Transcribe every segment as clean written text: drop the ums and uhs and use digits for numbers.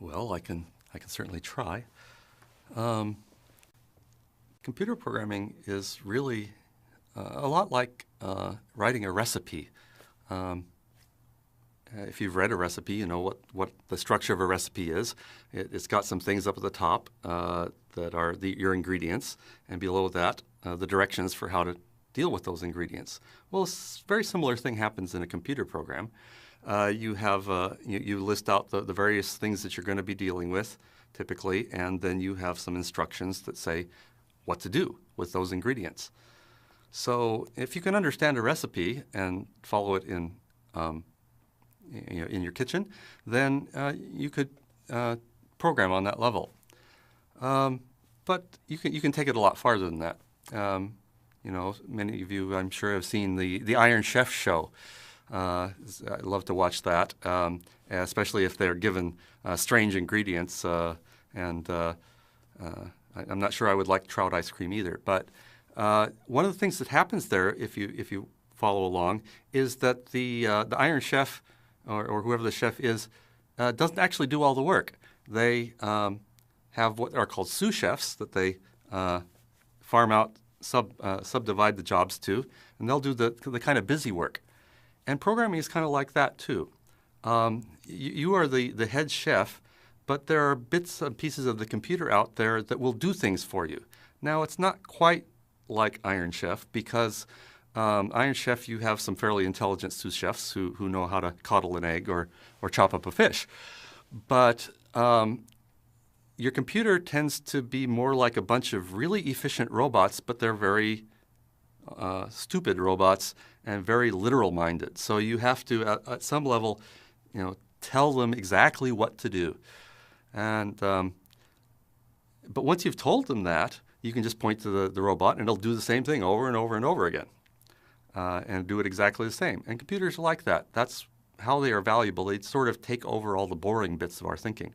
Well, I can certainly try. Computer programming is really a lot like writing a recipe. Um, if you've read a recipe, you know what the structure of a recipe is. It's got some things up at the top that are your ingredients, and below that, the directions for how to deal with those ingredients. Well, a very similar thing happens in a computer program. You list out the various things that you're going to be dealing with, typically, and then you have some instructions that say what to do with those ingredients. So if you can understand a recipe and follow it in your kitchen, then you could program on that level. But you can take it a lot farther than that. Many of you, I'm sure, have seen the Iron Chef show. I love to watch that, especially if they're given strange ingredients. I'm not sure I would like trout ice cream either. But one of the things that happens there, if you follow along, is that the Iron Chef or whoever the chef is doesn't actually do all the work. They have what are called sous chefs that they farm out, subdivide the jobs to, and they'll do the kind of busy work. And programming is kind of like that too. You are the head chef, but there are bits and pieces of the computer out there that will do things for you. Now, it's not quite like Iron Chef because Iron Chef, you have some fairly intelligent sous chefs who know how to coddle an egg or chop up a fish. But your computer tends to be more like a bunch of really efficient robots, but they're very stupid robots and very literal-minded. So you have to, at some level, tell them exactly what to do. And but once you've told them that, you can just point to the robot, and it'll do the same thing over and over and over again, and do it exactly the same. And computers are like that. That's how they are valuable. They sort of take over all the boring bits of our thinking.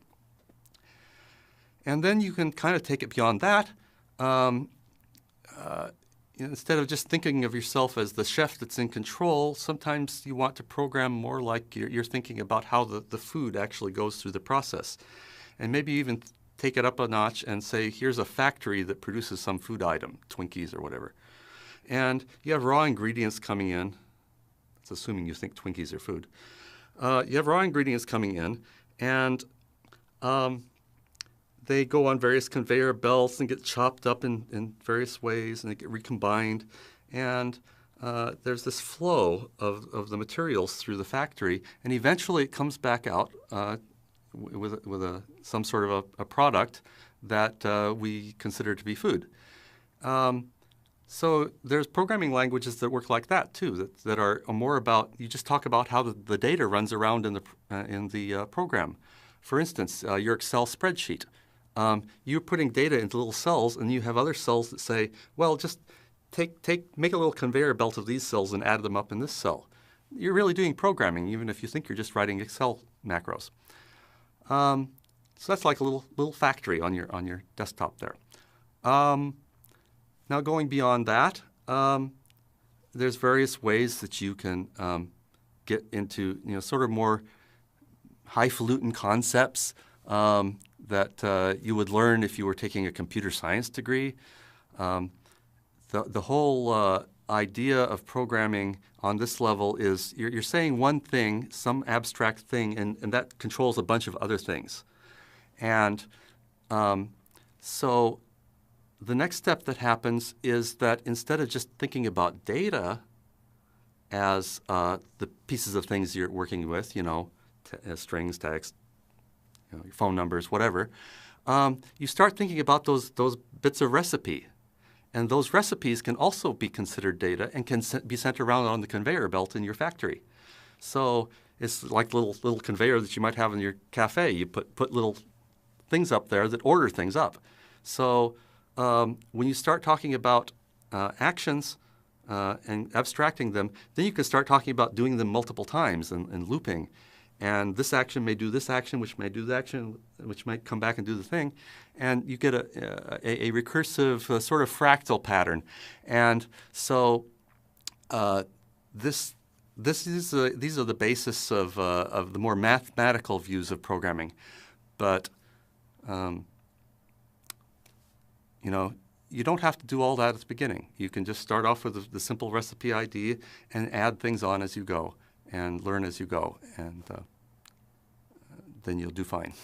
And then you can kind of take it beyond that. Instead of just thinking of yourself as the chef that's in control, sometimes you want to program more like you're thinking about how the food actually goes through the process. And maybe even take it up a notch and say, here's a factory that produces some food item, Twinkies or whatever. And you have raw ingredients coming in. It's assuming you think Twinkies are food. You have raw ingredients coming in, and they go on various conveyor belts and get chopped up in various ways, and they get recombined. And there's this flow of the materials through the factory, and eventually it comes back out with some sort of a product that we consider to be food. So there's programming languages that work like that too, that are more about, you just talk about how the data runs around in the program. For instance, your Excel spreadsheet. You're putting data into little cells, and you have other cells that say, well, just make a little conveyor belt of these cells and add them up in this cell. You're really doing programming, even if you think you're just writing Excel macros. So that's like a little factory on your desktop there. Now going beyond that, there's various ways that you can get into sort of more highfalutin concepts that you would learn if you were taking a computer science degree. The whole idea of programming on this level is you're saying one thing, some abstract thing, and that controls a bunch of other things. And so the next step that happens is that instead of just thinking about data as the pieces of things you're working with, strings, text, your phone numbers, whatever, you start thinking about those bits of recipe. And those recipes can also be considered data and can be sent around on the conveyor belt in your factory. So it's like little conveyor that you might have in your cafe. You put little things up there that order things up. So when you start talking about actions and abstracting them, then you can start talking about doing them multiple times and looping. And this action may do this action, which may do the action, which might come back and do the thing. And you get a recursive sort of fractal pattern. And so these are the basis of the more mathematical views of programming. But you know, you don't have to do all that at the beginning. You can just start off with the simple recipe ID and add things on as you go and learn as you go, and then you'll do fine.